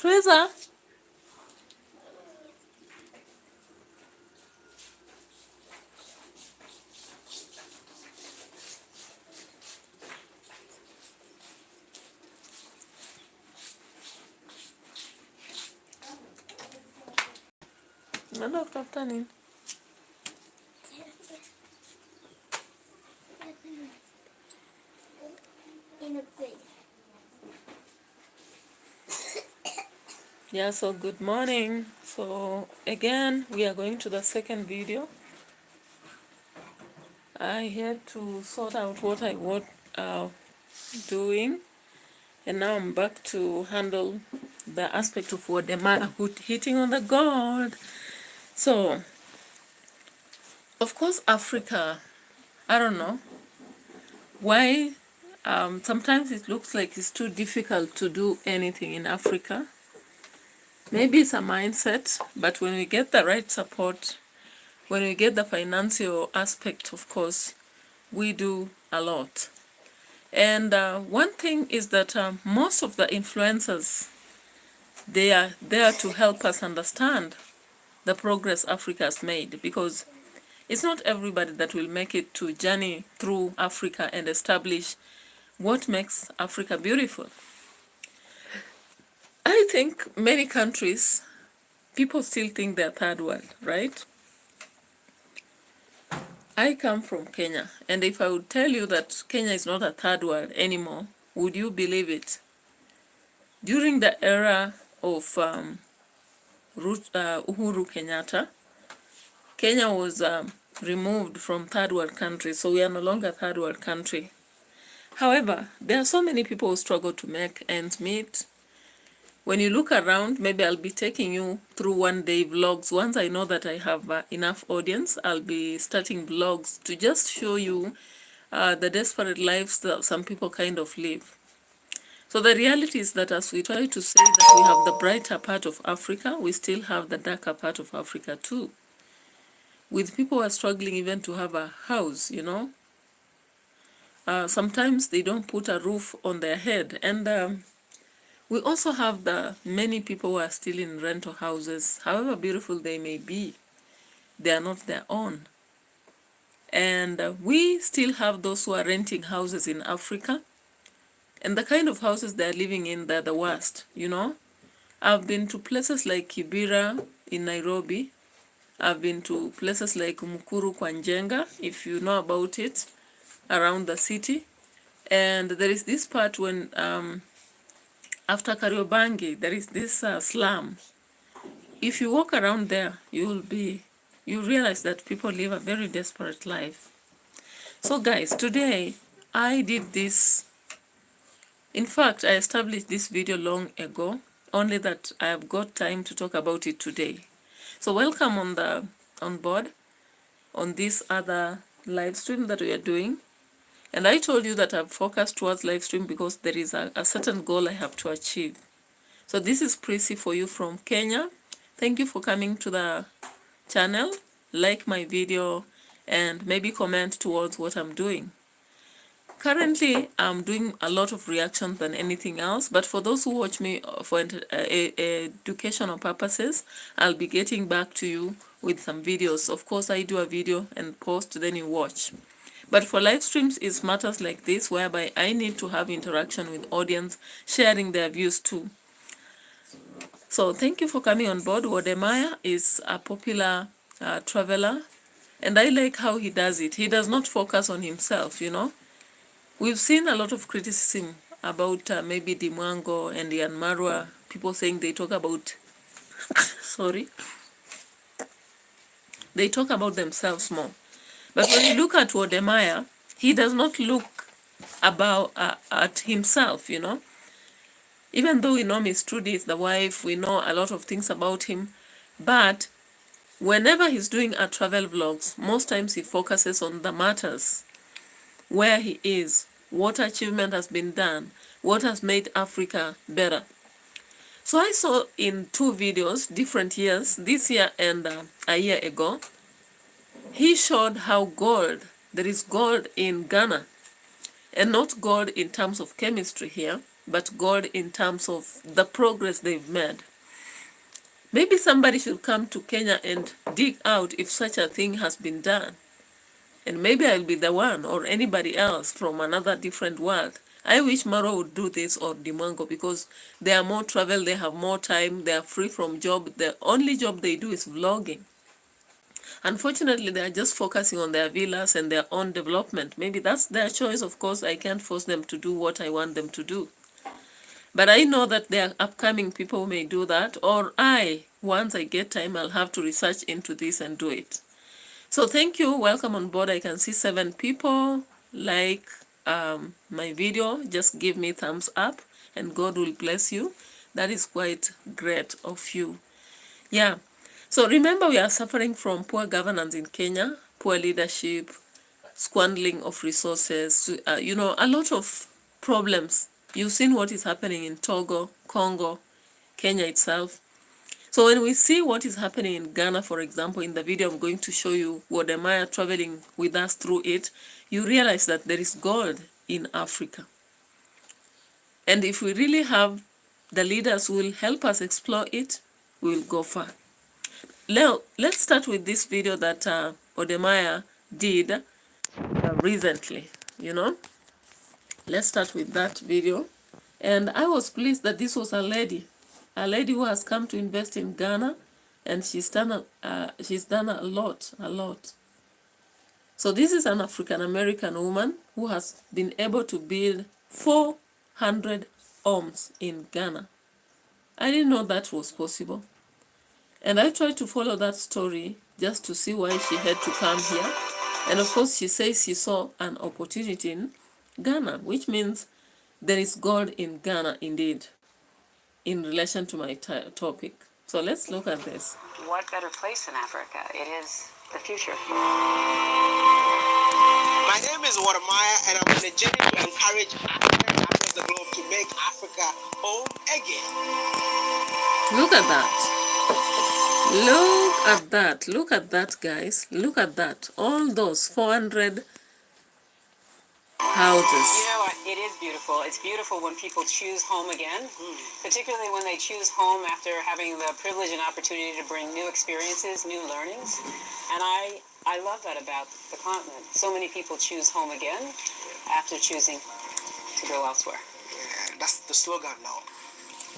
Teresa. Naenda kutafuta nini? Yeah, so good morning. So again, we are going to the second video. I had to sort out what I was doing, and now I'm back to handle the aspect of what the man hitting on the gold. So, of course, Africa, I don't know why. Sometimes it looks like it's too difficult to do anything in Africa. Maybe it's a mindset, but when we get the right support, when we get the financial aspect, of course, we do a lot. And one thing is that most of the influencers, they are there to help us understand the progress Africa has made, because it's not everybody that will make it to journey through Africa and establish what makes Africa beautiful. I think many countries, people still think they're third world, right? I come from Kenya, and if I would tell you that Kenya is not a third world anymore, would you believe it? During the era of Uhuru Kenyatta, Kenya was removed from third world countries, so we are no longer a third world country. However, there are so many people who struggle to make ends meet. When you look around, maybe I'll be taking you through one day vlogs. Once I know that I have enough audience, I'll be starting vlogs to just show you the desperate lives that some people kind of live. So the reality is that as we try to say that we have the brighter part of Africa, we still have the darker part of Africa too. With people who are struggling even to have a house, you know. Sometimes they don't put a roof on their head. And we also have the many people who are still in rental houses. However beautiful they may be, they are not their own. And we still have those who are renting houses in Africa. And the kind of houses they're living in, they're the worst, you know. I've been to places like Kibera in Nairobi. I've been to places like Mukuru kwa Njenga, if you know about it, around the city. And there is this part when, after Kariobangi, there is this slum. If you walk around there, you realize that people live a very desperate life. So guys, today I did this. In fact, I established this video long ago, only that I have got time to talk about it today. So welcome on board on this other live stream that we are doing. And I told you that I've focused towards live stream because there is a certain goal I have to achieve. So this is Prissy for you from Kenya. Thank you for coming to the channel. Like my video and maybe comment towards what I'm doing. Currently, I'm doing a lot of reactions than anything else, but for those who watch me for educational purposes, I'll be getting back to you with some videos. Of course, I do a video and post, then you watch. But for live streams, it's matters like this, whereby I need to have interaction with audience, sharing their views too. So thank you for coming on board. WODE is a popular traveler, and I like how he does it. He does not focus on himself, you know. We've seen a lot of criticism about maybe Dimwango and Ian Marwa, people saying they talk about, sorry, they talk about themselves more. But when you look at WODE, he does not look at himself, you know. Even though we know Miss Trudy is the wife, we know a lot of things about him, but whenever he's doing a travel vlogs, most times he focuses on the matters, where he is, what achievement has been done, what has made Africa better. So I saw in two videos, different years, this year and a year ago, he showed how there is gold in Ghana, and not gold in terms of chemistry here, but gold in terms of the progress they've made. Maybe somebody should come to Kenya and dig out if such a thing has been done. And maybe I'll be the one or anybody else from another different world. I wish Maro would do this or Dimango, because they are more travel, they have more time, they are free from job. The only job they do is vlogging. Unfortunately, they are just focusing on their villas and their own development. Maybe that's their choice. Of course, I can't force them to do what I want them to do. But I know that there are upcoming people who may do that, or once I get time, I'll have to research into this and do it. So thank you. Welcome on board. I can see 7 people like my video. Just give me thumbs up and God will bless you. That is quite great of you. Yeah. So remember, we are suffering from poor governance in Kenya, poor leadership, squandering of resources, a lot of problems. You've seen what is happening in Togo, Congo, Kenya itself. So when we see what is happening in Ghana, for example, in the video I'm going to show you, WODE traveling with us through it, you realize that there is gold in Africa. And if we really have the leaders who will help us explore it, we will go far. Now, let's start with this video that WODE did recently, Let's start with that video. And I was pleased that this was a lady who has come to invest in Ghana, and she's done a lot. So this is an African-American woman who has been able to build 400 homes in Ghana. I didn't know that was possible. And I tried to follow that story just to see why she had to come here. And of course, she says she saw an opportunity in Ghana, which means there is gold in Ghana indeed, in relation to my topic. So let's look at this. What better place in Africa? It is the future. My name is WODE, and I'm on a journey to encourage Africans across the globe to make Africa home again. Look at that. Look at that, guys. Look at that. All those 400 houses. You know what? It is beautiful. It's beautiful when people choose home again, particularly when they choose home after having the privilege and opportunity to bring new experiences, new learnings. And I love that about the continent. So many people choose home again after choosing to go elsewhere. Yeah, that's the slogan now.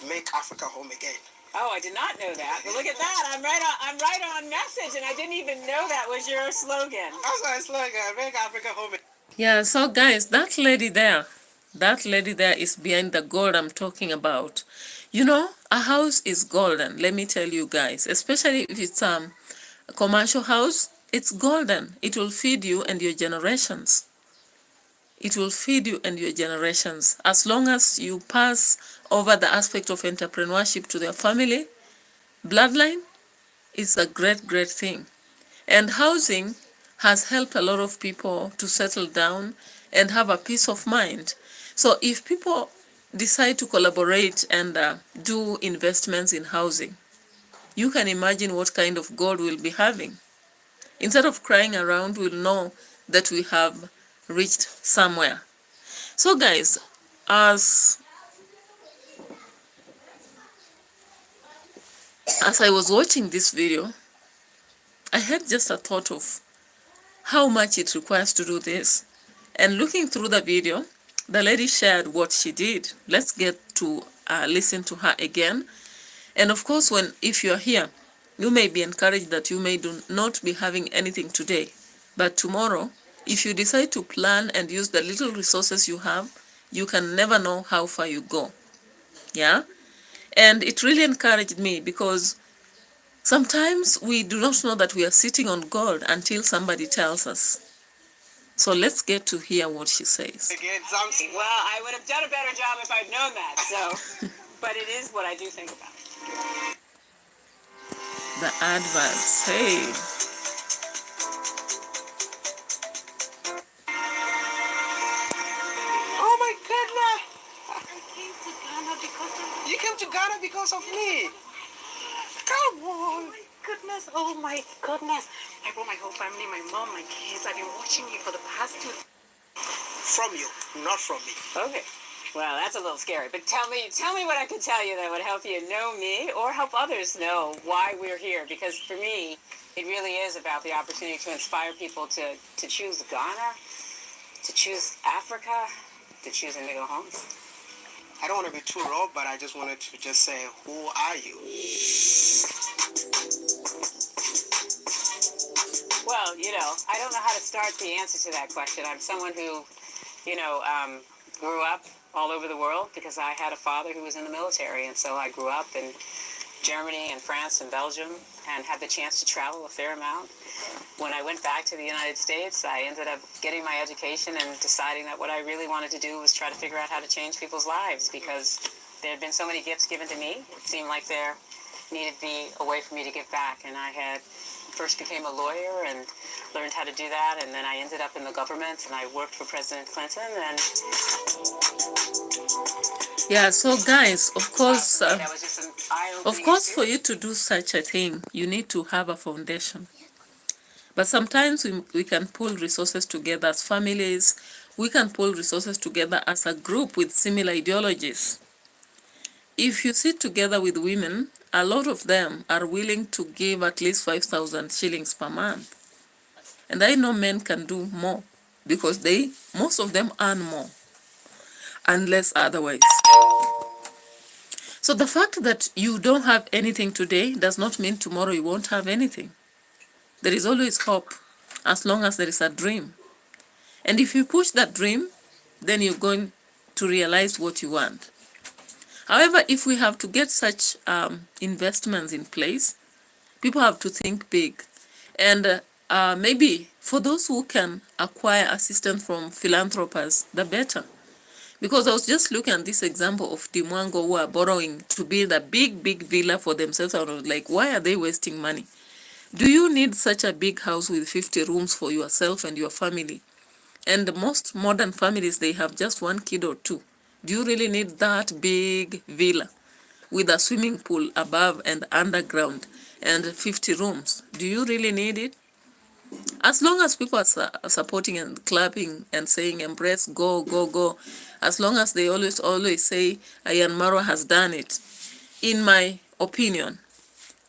Make Africa home again. Oh, I did not know that. But look at that. I'm right on message, and I didn't even know that was your slogan. That's my slogan. Make Africa home again. Yeah, so guys, that lady there is behind the gold I'm talking about. A house is golden, let me tell you guys, especially if it's a commercial house, it's golden. It will feed you and your generations. It will feed you and your generations. As long as you pass over the aspect of entrepreneurship to their family, bloodline is a great, great thing. And housing has helped a lot of people to settle down and have a peace of mind. So if people decide to collaborate and do investments in housing, you can imagine what kind of gold we'll be having. Instead of crying around, we'll know that we have reached somewhere. So guys, as I was watching this video, I had just a thought of how much it requires to do this. And looking through the video, the lady shared what she did. Let's get to listen to her again. And of course, if you're here, you may be encouraged that you may not be having anything today. But tomorrow, if you decide to plan and use the little resources you have, you can never know how far you go. Yeah? And it really encouraged me because sometimes we do not know that we are sitting on gold until somebody tells us. So let's get to hear what she says. Well, I would have done a better job if I'd known that, so. But it is what I do think about. The adverts, hey. Oh my goodness! I came to Ghana because of you. Came to Ghana because of me. Come on! Oh my goodness. I brought my whole family, my mom, my kids. I've been watching you for the past 2. From you, not from me. Okay. Well, that's a little scary, but tell me what I can tell you that would help you know me or help others know why we're here. Because for me, it really is about the opportunity to inspire people to choose Ghana, to choose Africa, to choose Indigo Homes. I don't want to be too raw, but I just wanted to just say, who are you? Well, I don't know how to start the answer to that question. I'm someone who, grew up all over the world because I had a father who was in the military, and so I grew up in Germany and France and Belgium and had the chance to travel a fair amount. When I went back to the United States, I ended up getting my education and deciding that what I really wanted to do was try to figure out how to change people's lives, because there had been so many gifts given to me. It seemed like there needed to be a way for me to give back, and I had first became a lawyer and learned how to do that, and then I ended up in the government and I worked for President Clinton. And Yeah, so guys, of course, that was just an eye-opening for experience. you to do such a thing, you need to have a foundation. But sometimes we can pull resources together as families. We can pull resources together as a group with similar ideologies. If you sit together with women, a lot of them are willing to give at least 5,000 shillings per month. And I know men can do more because most of them earn more, unless otherwise. So the fact that you don't have anything today does not mean tomorrow you won't have anything. There is always hope, as long as there is a dream. And if you push that dream, then you're going to realize what you want. However, if we have to get such investments in place, people have to think big. And maybe for those who can acquire assistance from philanthropists, the better. Because I was just looking at this example of Dimwango who are borrowing to build a big villa for themselves. I was like, why are they wasting money? Do you need such a big house with 50 rooms for yourself and your family? And most modern families, they have just one kid or two. Do you really need that big villa with a swimming pool above and underground and 50 rooms? Do you really need it? As long as people are supporting and clapping and saying, embrace, go, go, go, as long as they always say, Ayan Marwa has done it, in my opinion,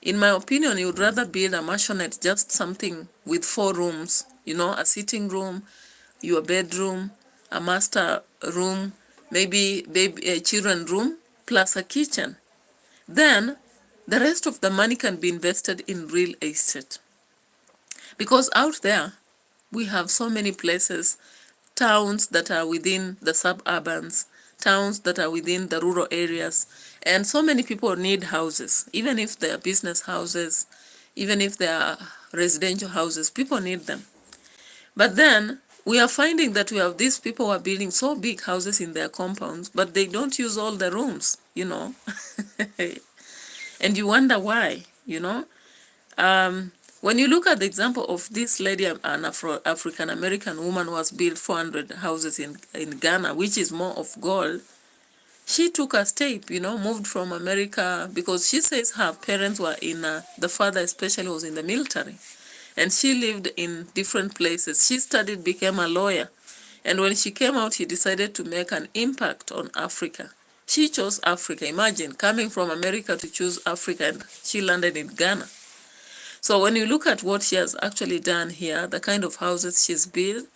you would rather build a mansionette, just something with 4 rooms, a sitting room, your bedroom, a master room, maybe a children room, plus a kitchen. Then the rest of the money can be invested in real estate. Because out there, we have so many places, towns that are within the suburbans, towns that are within the rural areas, and so many people need houses. Even if they are business houses, even if they are residential houses, people need them. But then we are finding that we have these people who are building so big houses in their compounds, but they don't use all the rooms, And you wonder why, When you look at the example of this lady, an African-American woman who has built 400 houses in Ghana, which is more of gold, she took a step, moved from America, because she says her parents were the father especially was in the military. And she lived in different places. She studied, became a lawyer. And when she came out, she decided to make an impact on Africa. She chose Africa. Imagine coming from America to choose Africa, and she landed in Ghana. So when you look at what she has actually done here, the kind of houses she's built,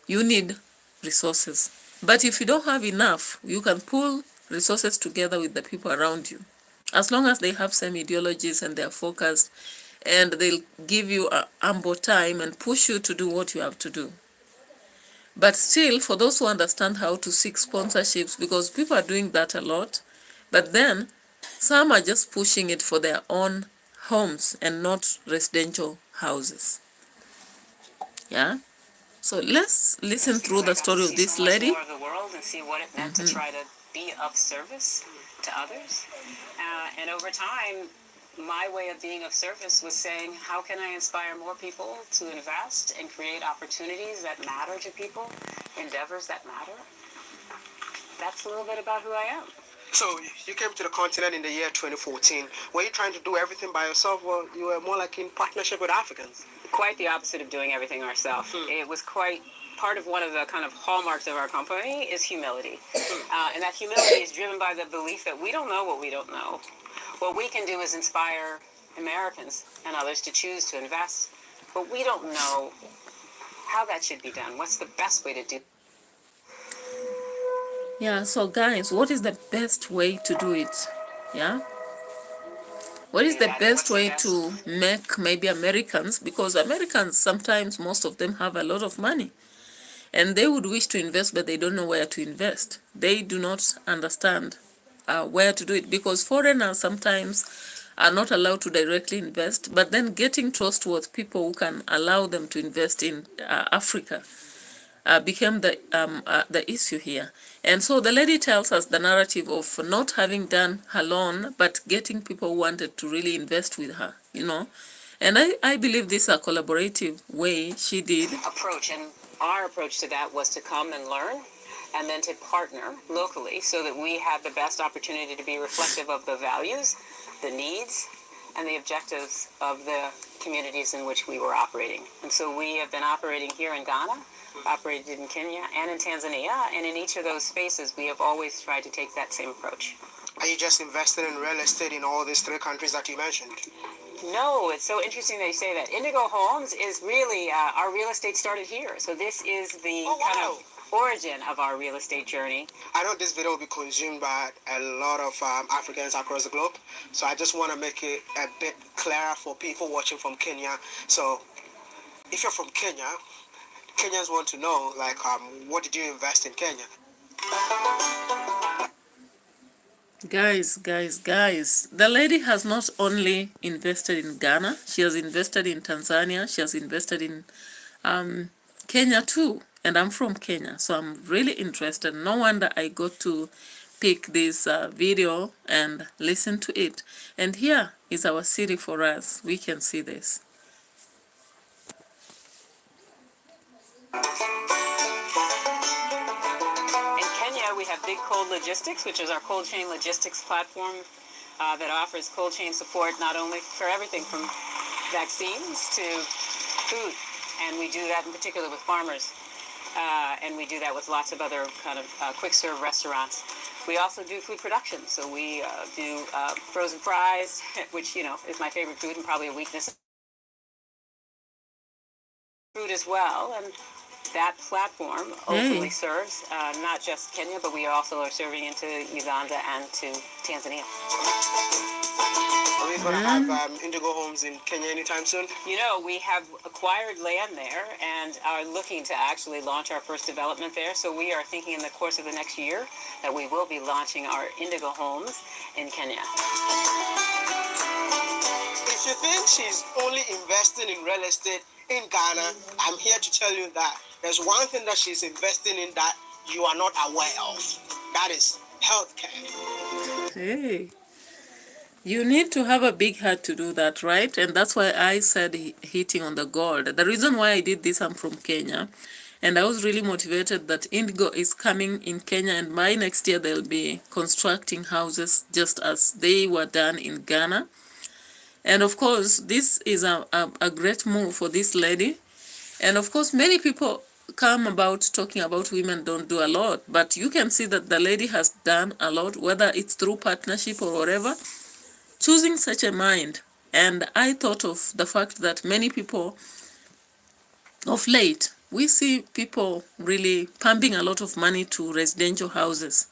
you need resources. But if you don't have enough, you can pull resources together with the people around you. As long as they have same ideologies and they're focused, and they'll give you ample time and push you to do what you have to do. But still, for those who understand how to seek sponsorships, because people are doing that a lot, but then some are just pushing it for their own homes and not residential houses. Yeah? So let's listen through the story of this lady. More of the world and see what it meant to try to be of service to others. And over time, my way of being of service was saying, how can I inspire more people to invest and create opportunities that matter to people, endeavors that matter? That's a little bit about who I am. So you came to the continent in the year 2014. Were you trying to do everything by yourself, or you were more like in partnership with Africans? Quite the opposite of doing everything ourselves. It was quite part of one of the kind of hallmarks of our company is humility. And that humility is driven by the belief that we don't know what we don't know. What we can do is inspire Americans and others to choose to invest, but we don't know how that should be done. What's the best way to do? Yeah, so guys, what is the best way to do it? Yeah, what is the best way to make maybe Americans, because Americans sometimes, most of them have a lot of money and they would wish to invest, but they don't know where to invest. They do not understand where to do it, because foreigners sometimes are not allowed to directly invest, but then getting trustworthy people who can allow them to invest in Africa became the issue here. And so the lady tells us the narrative of not having done her loan, but getting people who wanted to really invest with her, you know. And I believe this is a collaborative way she did. Approach, and our approach to that was to come and learn and then to partner locally so that we had the best opportunity to be reflective of the values, the needs, and the objectives of the communities in which we were operating. And so we have been operating here in Ghana, operated in Kenya, and in Tanzania, and in each of those spaces we have always tried to take that same approach. Are you just investing in real estate in all these 3 countries that you mentioned? No, it's so interesting that you say that. Indigo Homes is really, our real estate started here. So this is the kind of origin of our real estate journey. I know this video will be consumed by a lot of Africans across the globe, so I just want to make it a bit clearer for people watching from Kenya. So if you're from Kenya, Kenyans want to know, like, what did you invest in Kenya? Guys, the lady has not only invested in Ghana, she has invested in Tanzania, she has invested in Kenya too. And I'm from Kenya, so I'm really interested. No wonder I got to pick this video and listen to it. And here is our city for us. We can see this. We have Big Cold Logistics, which is our cold chain logistics platform that offers cold chain support not only for everything from vaccines to food, and we do that in particular with farmers, and we do that with lots of other kind of quick serve restaurants. We also do food production, so we do frozen fries, which, you know, is my favorite food and probably a weakness. Food as well, and that platform ultimately serves not just Kenya, but we also are serving into Uganda and to Tanzania. Are we going to have Indigo Homes in Kenya anytime soon? You know, we have acquired land there and are looking to actually launch our first development there. So we are thinking in the course of the next year that we will be launching our Indigo Homes in Kenya. If you think she's only investing in real estate in Ghana, I'm here to tell you that there's one thing that she's investing in that you are not aware of. That is healthcare. Hey, you need to have a big heart to do that, right? And that's why I said hitting on the gold. The reason why I did this, I'm from Kenya, and I was really motivated that Indigo is coming in Kenya, and by next year they'll be constructing houses just as they were done in Ghana. And of course, this is a great move for this lady. And of course, many people come about talking about women don't do a lot, but you can see that the lady has done a lot, whether it's through partnership or whatever, choosing such a mind. And I thought of the fact that many people of late, we see people really pumping a lot of money to residential houses.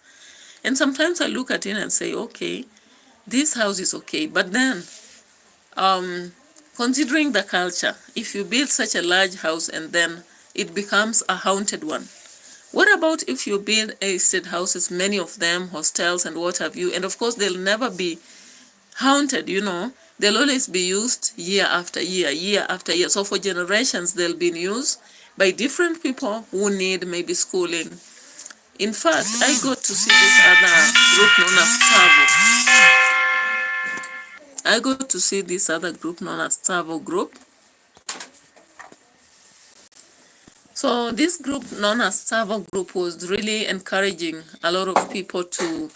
And sometimes I look at it and say, okay, this house is okay, but then considering the culture, if you build such a large house and then it becomes a haunted one, what about if you build estate houses, many of them hostels and what have you, and of course they'll never be haunted, you know, they'll always be used year after year after year. So for generations they'll be in use by different people who need maybe schooling. In fact, I got to see this other group known as Tavo. I got to see this other group known as Tavo group. So this group known as Tavo group was really encouraging a lot of people to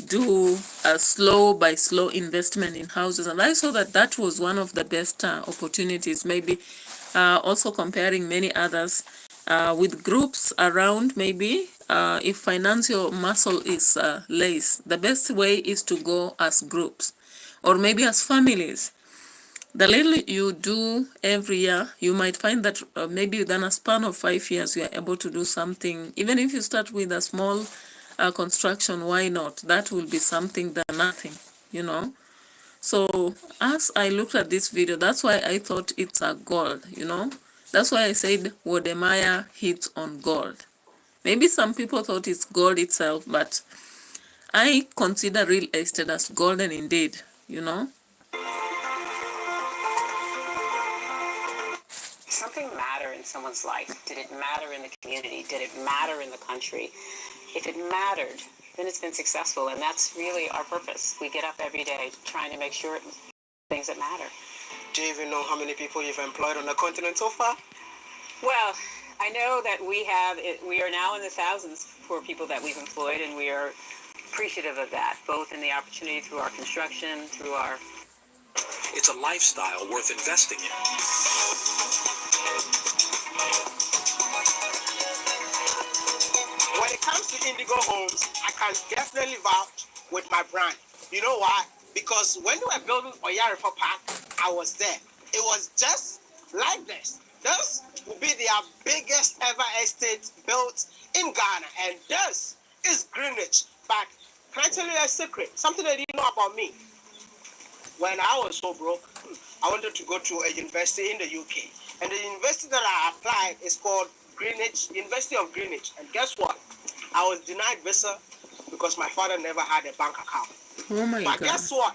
do a slow by slow investment in houses. And I saw that that was one of the best opportunities, maybe also comparing many others, with groups around. Maybe if financial muscle is less, the best way is to go as groups or maybe as families. The little you do every year, you might find that maybe within a span of 5 years, you are able to do something. Even if you start with a small construction, why not? That will be something than nothing, you know. So as I looked at this video, that's why I thought it's a gold, you know. That's why I said WODE hits on gold. Maybe some people thought it's gold itself, but I consider real estate as golden indeed, you know. Something matter in someone's life? Did it matter in the community? Did it matter in the country? If it mattered, then it's been successful, and that's really our purpose. We get up every day trying to make sure things that matter. Do you even know how many people you've employed on the continent so far? Well, I know that we are now in the thousands for people that we've employed, and we are appreciative of that, both in the opportunity through our construction, through our... It's a lifestyle worth investing in. When it comes to Indigo Homes, I can definitely vouch with my brand. You know why? Because when they were building Oyarifa Park, I was there. It was just like this. This will be their biggest ever estate built in Ghana. And this is Greenwich. But can I tell you a secret? Something that you know about me. When I was so broke, I wanted to go to a university in the UK. And the university that I applied is called Greenwich, University of Greenwich. And guess what? I was denied visa because my father never had a bank account. Oh my But God. guess what?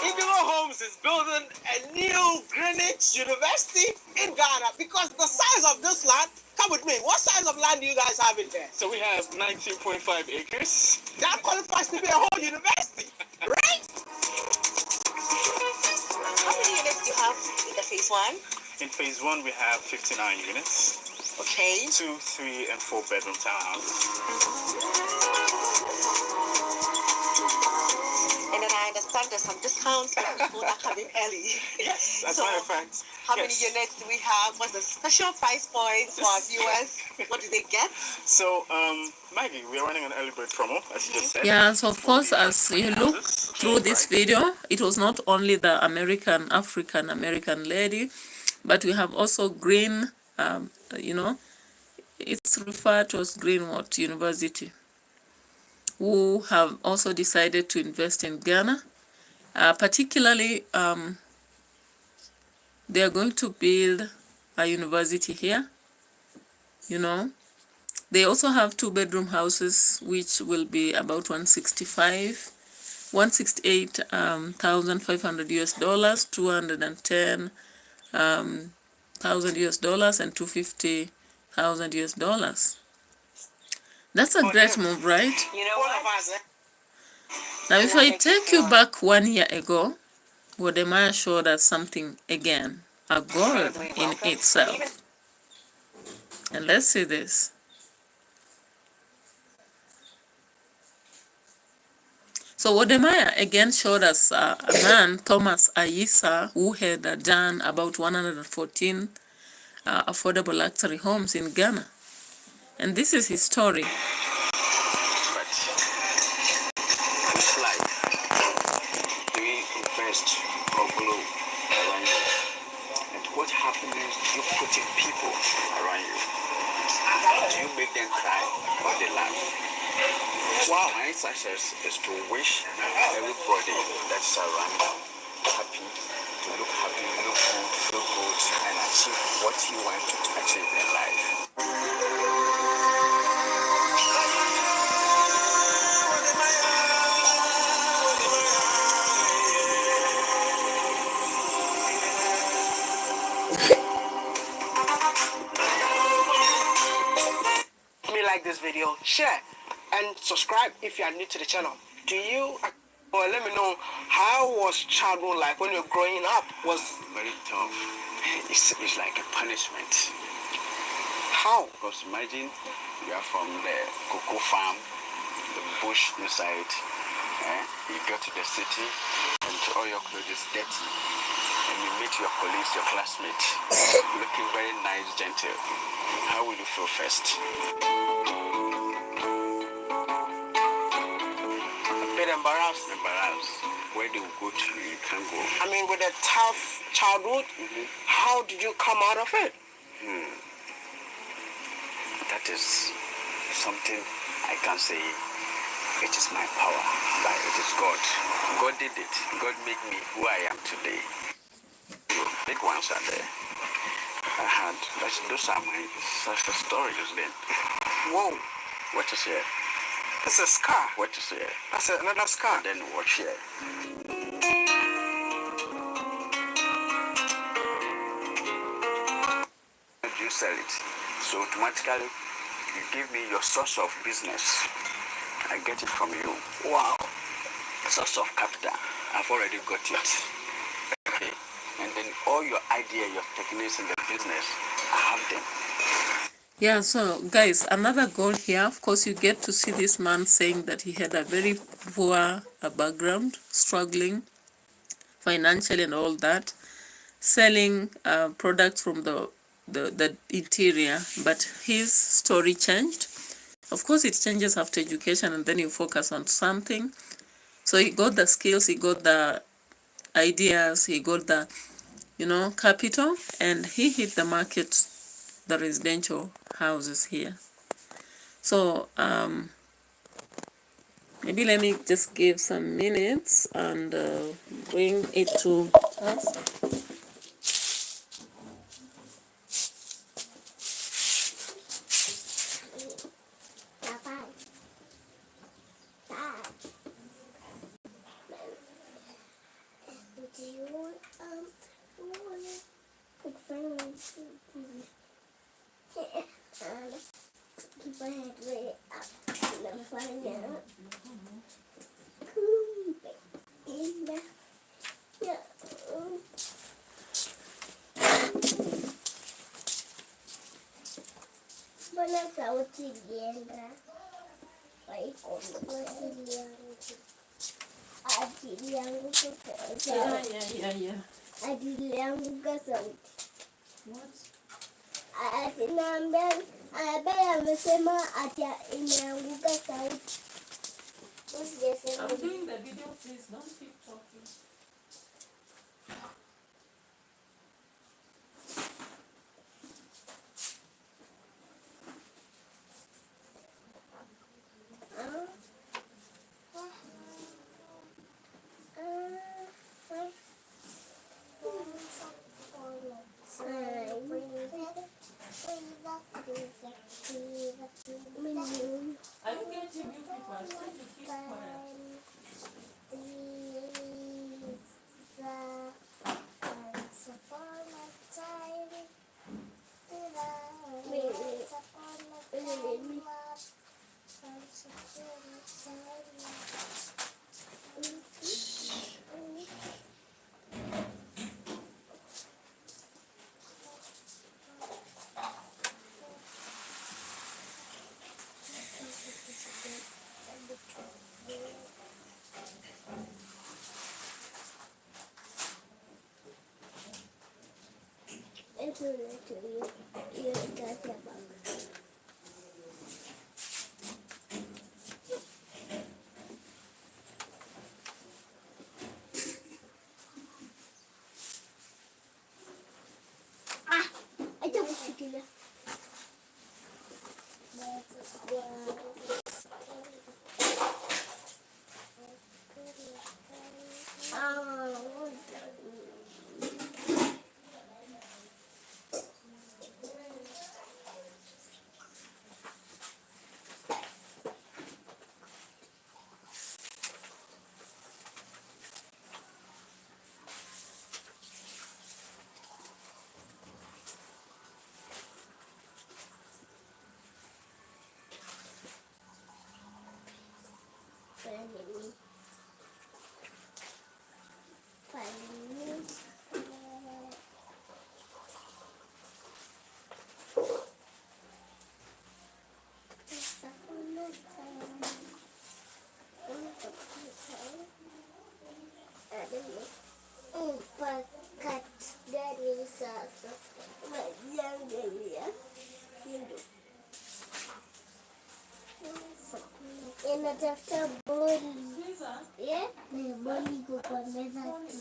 Indigo Homes is building a new Greenwich University in Ghana because the size of this land, come with me, what size of land do you guys have in there? So we have 19.5 acres. That qualifies to be a whole university, right? How many units do you have in the phase one? In phase one, we have 59 units. Okay. 2, 3, and 4 bedroom townhouses. And then I understand there's some discounts for people that come in early. Yes, as So, a matter of fact. How yes. many units do we have? What's the special price point for our viewers? What do they get? So, Maggie, we're running an early bird promo, as you just said. Yeah, so of course, as you look through this video, it was not only the African American lady, but we have also Green, you know, it's referred to as Greenwood University, who have also decided to invest in Ghana. Particularly, they are going to build a university here, you know. They also have 2-bedroom houses, which will be about 168,500 US dollars, 210,000 US dollars, and 250,000 US dollars. That's a great move, right? You know All what? of us, Now, if I take you back 1 year ago, WODE showed us something again, a gold in itself. And let's see this. So WODE again showed us a man, Thomas Ayisa, who had done about 114 affordable luxury homes in Ghana. And this is his story. But this life, do we invest or glow around you? And what happens is you put in people around you. Do you make them cry or they laugh? Wow. My success is to wish everybody that's around you happy, to look happy, look good, feel good, and achieve what you want to achieve in life. If you like this video, share and subscribe if you are new to the channel. Do you, or let me know, how was childhood like when you were growing up? Was Very tough. It's like a punishment. how? Because imagine you are from the cocoa farm, the bush inside, you go to the city, and to all your clothes dirty, and you meet your colleagues, your classmates, looking very nice, gentle, how will you feel first? A bit embarrassed. Embarrassed. Where they will go to, you can't go. I mean, with a tough childhood, how did you come out of it? That is something I can't say it is my power, but it is God. God did it. God made me who I am today. Big ones are there. Those are my success stories then. Whoa, What is here? it's a scar. What is here? That's another scar. Then watch here. You sell it. So automatically you give me your source of business. I get it from you. Wow. Source of capital. I've already got it. Okay. And then all your idea, your techniques in the business, I have them. Yeah, so guys, another goal here, of course, you get to see this man saying that he had a very poor background, struggling financially and all that, selling products from the interior, but his story changed. Of course, it changes after education, and then you focus on something. So he got the skills, he got the ideas, he got the, capital, and he hit the market, the residential houses here. So maybe let me just give some minutes and bring it to us. Do you want big family keep my head way up and find out in the Buenas noches, Liendra. Vai comer ajili yangu ajili yangu kasauti. Naambia amesema ati imeanguka sauti. I'm doing the video, please don't keep talking. Are you getting new people? I said to keep quiet. Acha kushikilia. Inatafuta boli. Yeah? Ni boli iko kwa meza tu.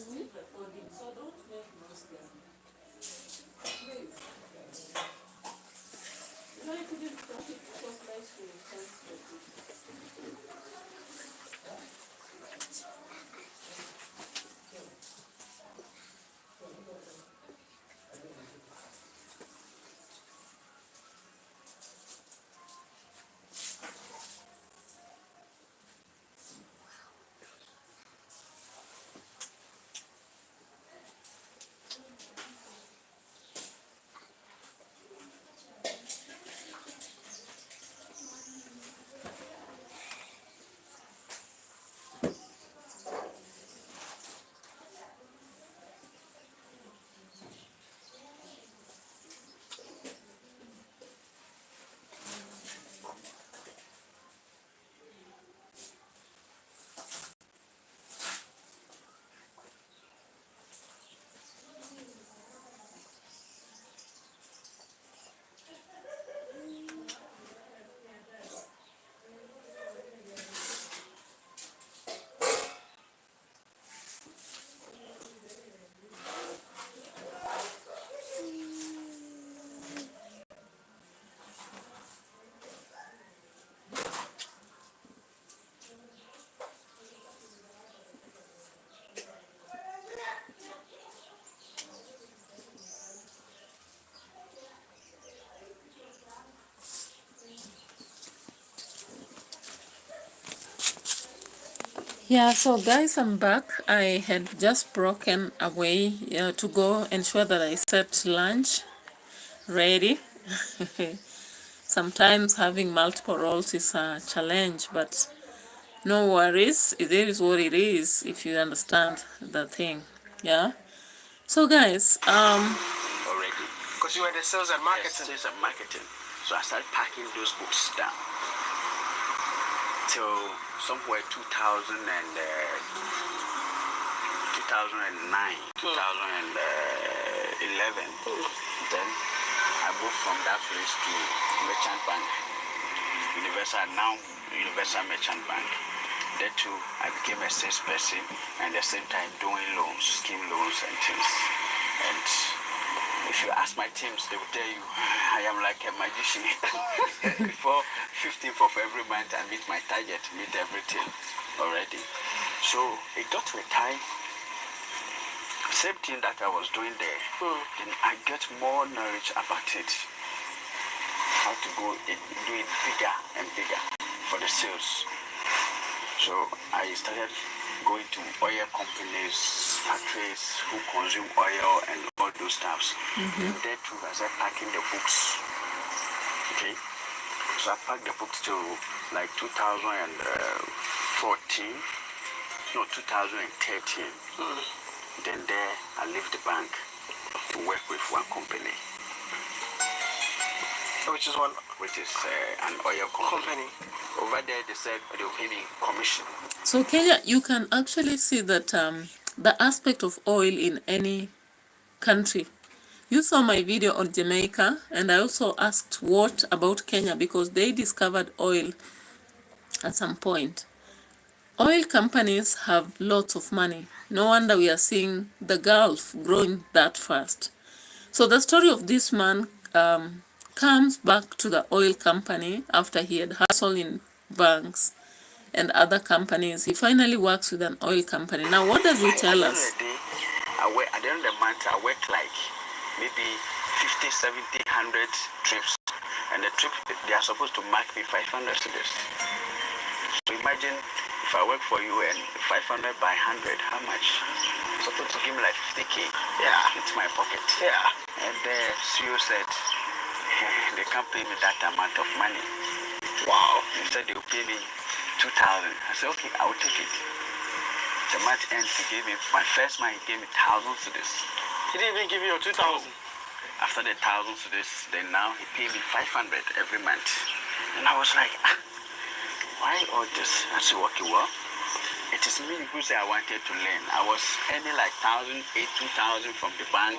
Yeah, so guys, I'm back. I had just broken away to go ensure that I set lunch ready. Sometimes having multiple roles is a challenge, but no worries. It is what it is if you understand the thing. Yeah. So guys, Already. Because you were the sales and Yes, marketing. sales and marketing. So I started packing those books down till somewhere 2009, 2011. Then I moved from that place to Merchant Bank, Universal Merchant Bank. There too, I became a salesperson and at the same time doing loans, scheme loans and things. And if you ask my teams, they will tell you I am like a magician. Before 15th of every month, I meet my target, meet everything already. So it got to a time, same thing that I was doing there, then I get more knowledge about it. How to do it bigger and bigger for the sales. So I started going to oil companies, factories who consume oil and all those stuffs. And there too, I started packing the books. Okay, so I packed the books to like 2014, no 2013. Then there I left the bank to work with one company, Which is one which is an oil company. company. Over there they said they will pay me commission. so Kenya, you can actually see that the aspect of oil in any country. You saw my video on Jamaica, and I also asked what about Kenya because they discovered oil at some point. Oil companies have lots of money. No wonder we are seeing the Gulf growing that fast. So the story of this man comes back to the oil company after he had hustled in banks and other companies. He finally works with an oil company. Now, what does he tell At the end us? of the day, at the end of the month, I work like maybe 50, 70, 100 trips. And the trip, they are supposed to mark me 500 to this. So imagine if I work for you and 500 by 100, how much? Supposed to give me like 50K. Yeah, it's my pocket. Yeah. And the CEO said, they can't pay me that amount of money. Wow. Instead, they'll pay me 2,000. I said, okay, I will take it. The month ends, he gave me, my first month, he gave me thousands to this. He didn't even give you your 2,000. After the thousands to this, then now he paid me 500 every month. And I was like, why all this? I said, okay, well, it is me who say I wanted to learn. I was earning like 1,000, 2,000 from the bank.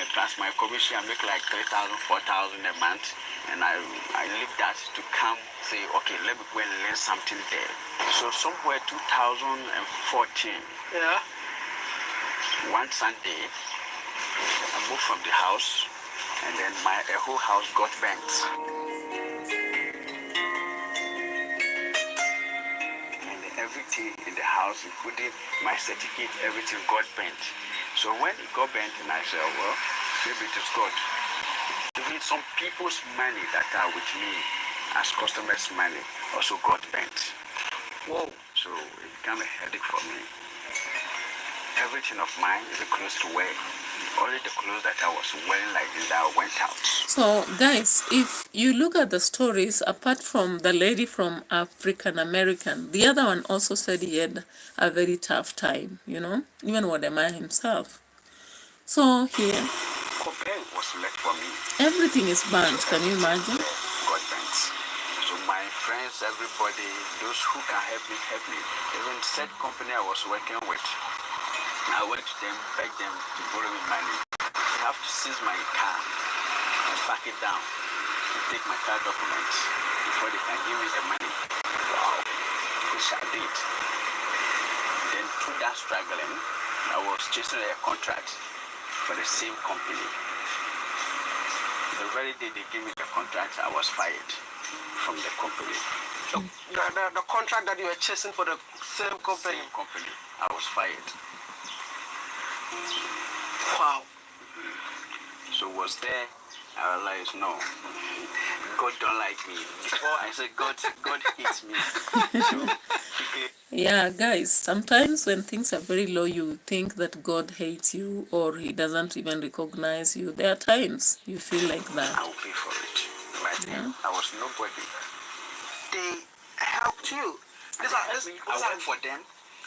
And plus my commission, I make like 3,000, 4,000 a month. and I leave that to come say, okay, let me go and learn something there. So somewhere 2014, Yeah. one Sunday, I moved from the house, and then my whole house got burnt. And everything in the house, including my certificate, everything got burnt. So when it got burnt, and I said, well, maybe it is God. Even some people's money that are with me as customers' money also got burnt. Whoa. So it became a headache for me. Everything of mine is a clothes to wear. Only the clothes that I was wearing like this that went out. So, guys, if you look at the stories, apart from the lady from African American, the other one also said he had a very tough time, you know, even Wodemaya himself. So here, Copain was left for me. everything is burnt. Can you imagine? God burnt. So my friends, everybody, those who can help me. Even said company I was working with, I went to them, begged them to borrow me money. They have to seize my car and pack it down and take my car documents before they can give me the money. Wow, which I did. Then through that struggling, I was chasing a contract for the same company. The very day they gave me the contract, I was fired from the company. The contract that you were chasing for the same company. Same company, I was fired. Wow. So was there, I realized, no, God don't like me. Before I said, God hates me. So, Yeah, guys, sometimes when things are very low, you think that God hates you or he doesn't even recognize you. There are times you feel like that. I will pay for it. But then I was nobody. They helped you. I worked for them.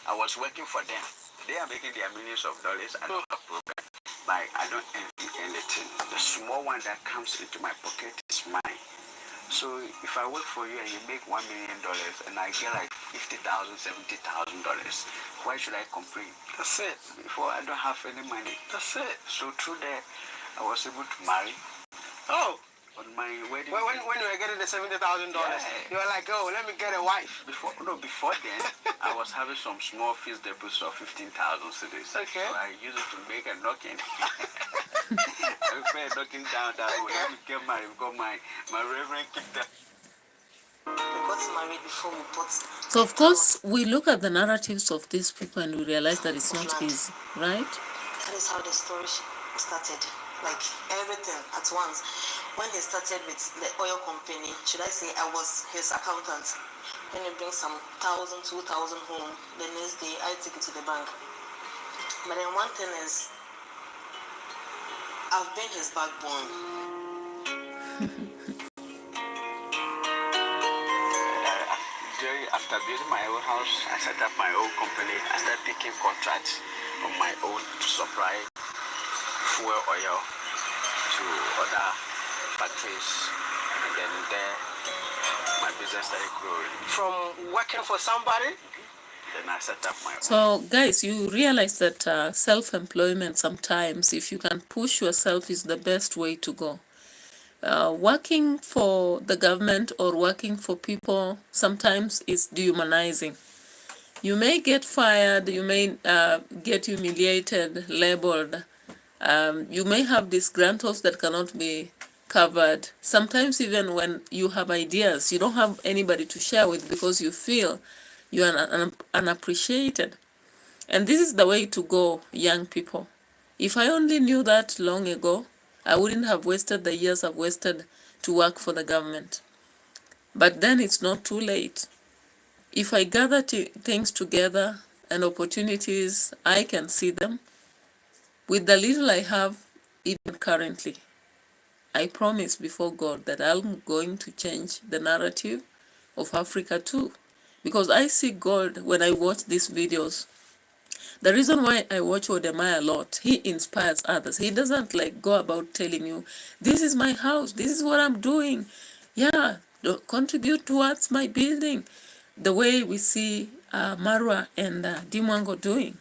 I was working for them. They are making their millions of dollars. I don't have problem. Like, I don't envy anything. The small one that comes into my pocket is mine. So if I work for you and you make $1 million and I get like $50,000, $70,000, why should I complain? That's it. Before I don't have any money. That's it. So through there, I was able to marry. Oh. On my wedding. When you were getting the $70,000, you were like, oh, let me get a wife. Before then, I was having some small fixed deposits of 15,000 cedis. Okay. So I used it to make a knocking. I pay knocking down that way. Let me get married because my reverend kicked that. We got married before we bought. So, of course, we look at the narratives of these people and we realize that it's not easy, right? That is how the story started. Like everything at once. When he started with the oil company, should I say I was his accountant. When he brings some 1,000, 2,000 home, the next day I take it to the bank. But then one thing is, I've been his backbone. After building my own house, I set up my own company. I started taking contracts on my own to supply fuel oil to other factories, and then there my business started growing. From working for somebody? Then I set up my own. So, guys, you realize that self-employment sometimes, if you can push yourself, is the best way to go. Working for the government or working for people sometimes is dehumanizing. You may get fired, you may get humiliated, labeled. You may have disgruntles that cannot be covered. Sometimes even when you have ideas, you don't have anybody to share with because you feel you are unappreciated. And this is the way to go, young people. If I only knew that long ago, I wouldn't have wasted the years I've wasted to work for the government. But then it's not too late. If I gather things together and opportunities, I can see them. With the little I have, even currently, I promise before God that I'm going to change the narrative of Africa too. Because I see God when I watch these videos. The reason why I watch Wodemaya a lot, he inspires others. He doesn't like go about telling you, this is my house, this is what I'm doing. Yeah, contribute towards my building. The way we see Marwa and Dimwango doing.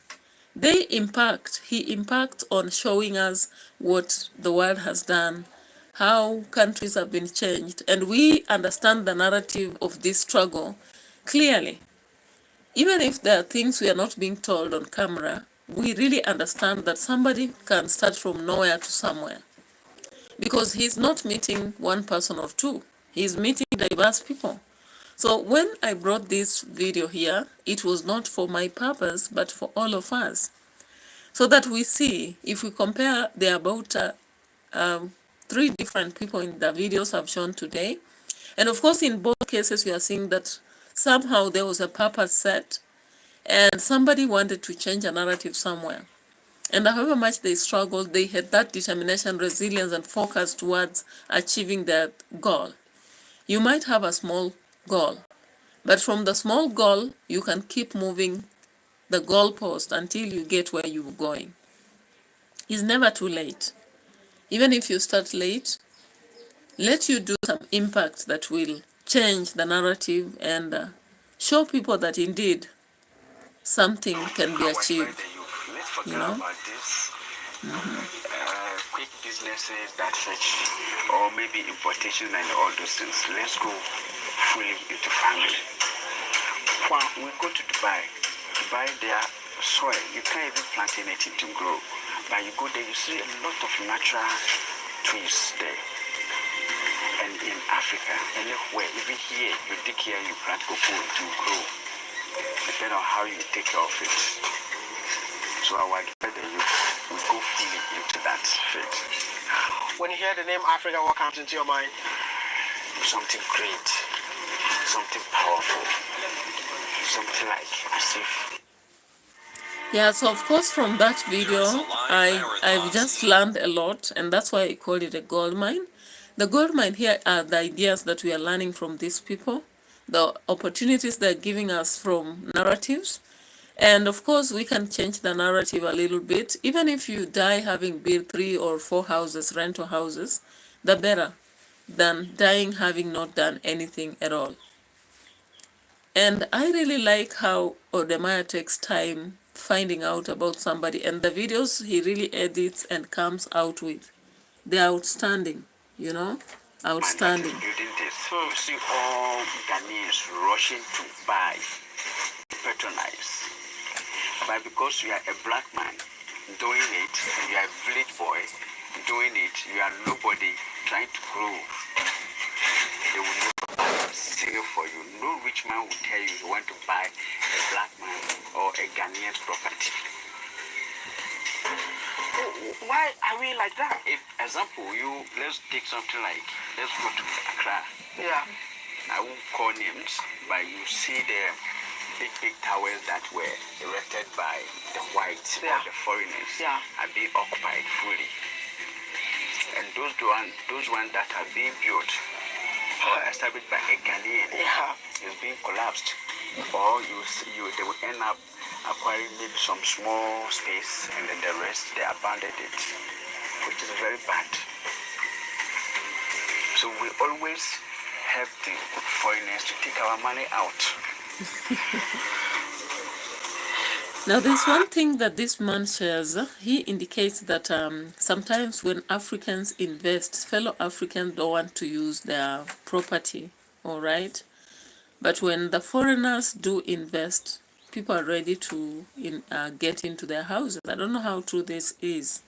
He impacts on showing us what the world has done how countries have been changed, and we understand the narrative of this struggle clearly. Even if there are things we are not being told on camera, we really understand that somebody can start from nowhere to somewhere. Because he's not meeting one person or two, he's meeting diverse people. So when I brought this video here, it was not for my purpose, but for all of us. So that we see, if we compare the about 3 different people in the videos I've shown today, and of course in both cases we are seeing that somehow there was a purpose set, and somebody wanted to change a narrative somewhere. And however much they struggled, they had that determination, resilience, and focus towards achieving their goal. You might have a small goal, but from the small goal, you can keep moving the goalpost until you get where you're going. It's never too late. Even if you start late, let you do some impact that will change the narrative and show people that indeed something can be achieved. Let's forget You know? about this quick businesses that fetch, or maybe importation and all those things. Let's go fully into family. We go to Dubai. Dubai, their soil, you can't even plant anything to grow. But you go there, you see a lot of natural trees there. And in Africa, anywhere, even here, you dig here, you plant cocoa to grow. Depending on how you take care of it. So I would advise that you go fully into that field. When you hear the name Africa, what comes into your mind? Something great, something powerful, something like as if. Yeah, so of course from that video, I've just learned a lot, and that's why I call it a gold mine. The gold mine here are the ideas that we are learning from these people, the opportunities they're giving us from narratives. And of course, we can change the narrative a little bit. Even if you die having built 3 or 4 houses, rental houses, the better than dying having not done anything at all. And I really like how Odemaya takes time finding out about somebody, and the videos he really edits and comes out with, they're outstanding, you know, outstanding. Building this, so you see all Ghanaians rushing to buy, patronize. But because you are a black man doing it, you are a village boy doing it, you are nobody trying to grow. They will never sell for you. No rich man will tell you you want to buy a black man or a Ghanaian property. Why are we like that? If, example, let's take something like, let's go to Accra. Yeah. I won't call names, but you see the big towers that were erected by the whites or the foreigners are being occupied fully. And those ones that are being built or established by a Ghanaian is being collapsed. Or they will end up acquiring maybe some small space, and then the rest they abandoned it, which is very bad. So we always help the foreigners to take our money out. Now, there's one thing that this man shares. He indicates that sometimes when Africans invest, fellow Africans don't want to use their property, all right? But when the foreigners do invest, people are ready to get into their houses. I don't know how true this is,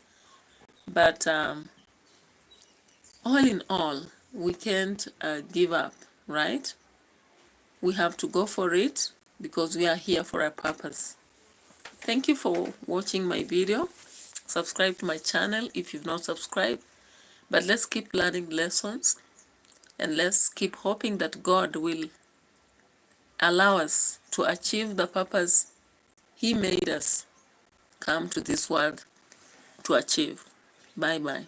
but all in all, we can't give up, right? We have to go for it because we are here for a purpose. Thank you for watching my video. Subscribe to my channel if you've not subscribed. But let's keep learning lessons, and let's keep hoping that God will allow us to achieve the purpose He made us come to this world to achieve. Bye-bye.